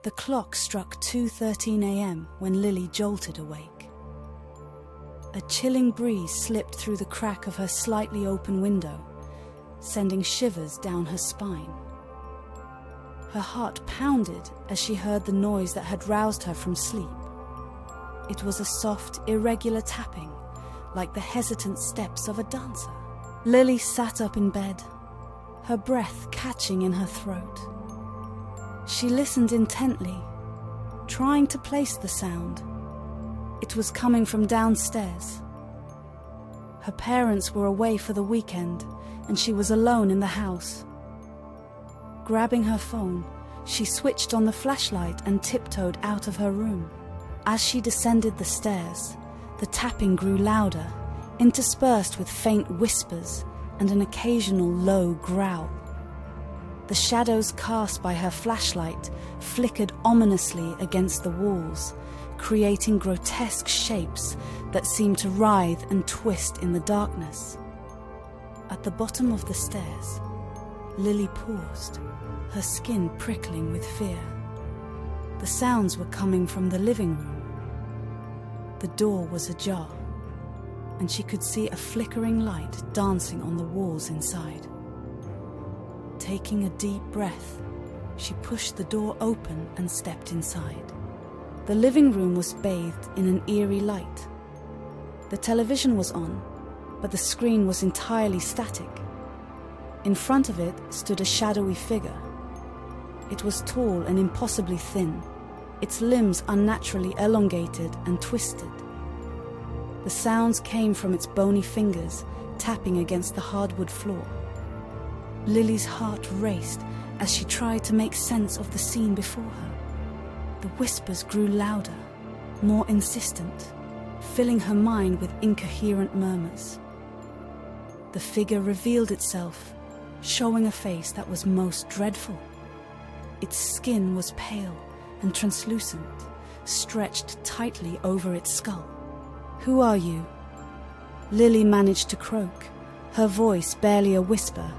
The clock struck 2:13 a.m. when Lily jolted awake. A chilling breeze slipped through the crack of her slightly open window, sending shivers down her spine. Her heart pounded as she heard the noise that had roused her from sleep. It was a soft, irregular tapping, like the hesitant steps of a dancer. Lily sat up in bed, her breath catching in her throat. She listened intently, trying to place the sound. It was coming from downstairs. Her parents were away for the weekend, and she was alone in the house. Grabbing her phone, she switched on the flashlight and tiptoed out of her room. As she descended the stairs, the tapping grew louder, interspersed with faint whispers and an occasional low growl. The shadows cast by her flashlight flickered ominously against the walls, creating grotesque shapes that seemed to writhe and twist in the darkness. At the bottom of the stairs, Lily paused, her skin prickling with fear. The sounds were coming from the living room. The door was ajar, and she could see a flickering light dancing on the walls inside. Taking a deep breath, she pushed the door open and stepped inside. The living room was bathed in an eerie light. The television was on, but the screen was entirely static. In front of it stood a shadowy figure. It was tall and impossibly thin, its limbs unnaturally elongated and twisted. The sounds came from its bony fingers tapping against the hardwood floor. Lily's heart raced as she tried to make sense of the scene before her. The whispers grew louder, more insistent, filling her mind with incoherent murmurs. The figure revealed itself, showing a face that was most dreadful. Its skin was pale and translucent, stretched tightly over its skull. "Who are you?" Lily managed to croak, her voice barely a whisper.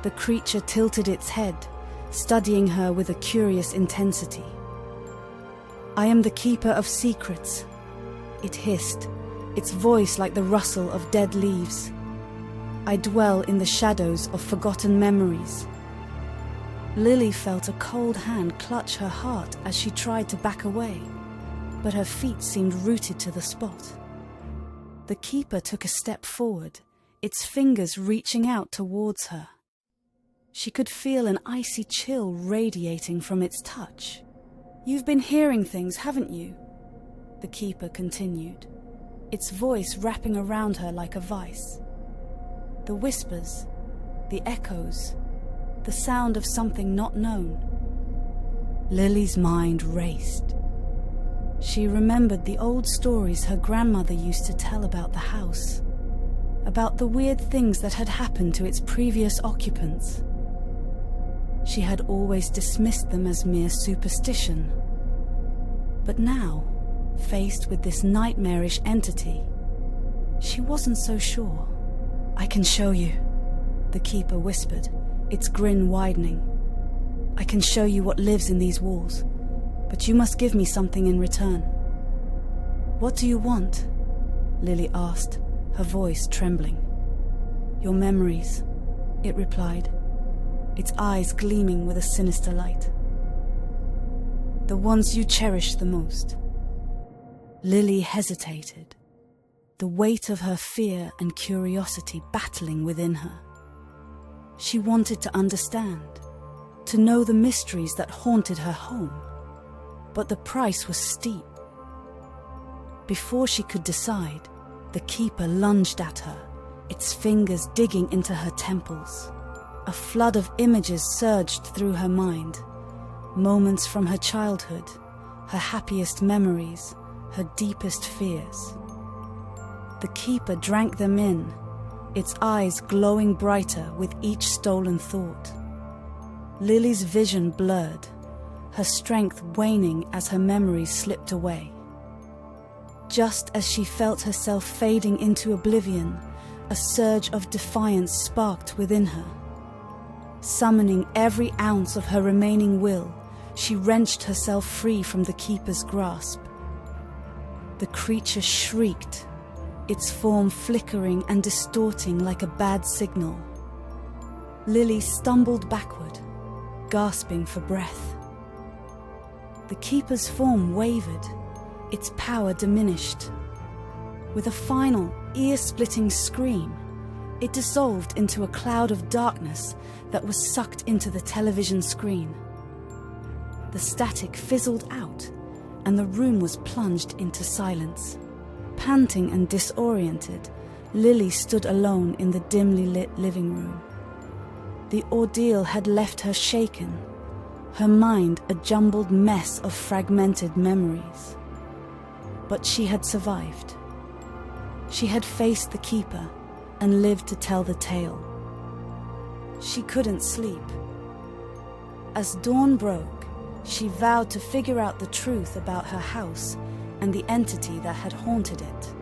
The creature tilted its head, studying her with a curious intensity. "I am the keeper of secrets," it hissed, its voice like the rustle of dead leaves. "I dwell in the shadows of forgotten memories." Lily felt a cold hand clutch her heart as she tried to back away, but her feet seemed rooted to the spot. The keeper took a step forward, its fingers reaching out towards her. She could feel an icy chill radiating from its touch. "You've been hearing things, haven't you?" the keeper continued, its voice wrapping around her like a vice. The whispers, the echoes, the sound of something not known. Lily's mind raced. She remembered the old stories her grandmother used to tell about the house, about the weird things that had happened to its previous occupants. She had always dismissed them as mere superstition. But now, faced with this nightmarish entity, she wasn't so sure. "I can show you," the keeper whispered, its grin widening. "I can show you what lives in these walls, but you must give me something in return." "What do you want?" Lily asked, her voice trembling. "Your memories," it replied, its eyes gleaming with a sinister light. "The ones you cherish the most." Lily hesitated, the weight of her fear and curiosity battling within her. She wanted to understand, to know the mysteries that haunted her home, but the price was steep. Before she could decide, the keeper lunged at her, its fingers digging into her temples. A flood of images surged through her mind, moments from her childhood, her happiest memories, her deepest fears. The keeper drank them in, its eyes glowing brighter with each stolen thought. Lily's vision blurred, her strength waning as her memories slipped away. Just as she felt herself fading into oblivion, a surge of defiance sparked within her. Summoning every ounce of her remaining will, she wrenched herself free from the keeper's grasp. The creature shrieked, its form flickering and distorting like a bad signal. Lily stumbled backward, gasping for breath. The keeper's form wavered, its power diminished. With a final, ear-splitting scream, it dissolved into a cloud of darkness that was sucked into the television screen. The static fizzled out, and the room was plunged into silence. Panting and disoriented, Lily stood alone in the dimly lit living room. The ordeal had left her shaken, her mind a jumbled mess of fragmented memories. But she had survived. She had faced the keeper and lived to tell the tale. She couldn't sleep. As dawn broke, she vowed to figure out the truth about her house and the entity that had haunted it.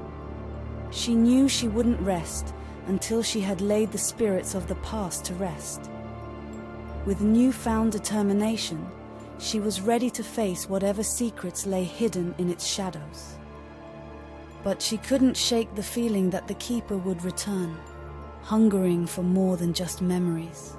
She knew she wouldn't rest until she had laid the spirits of the past to rest. With newfound determination, she was ready to face whatever secrets lay hidden in its shadows. But she couldn't shake the feeling that the keeper would return, hungering for more than just memories.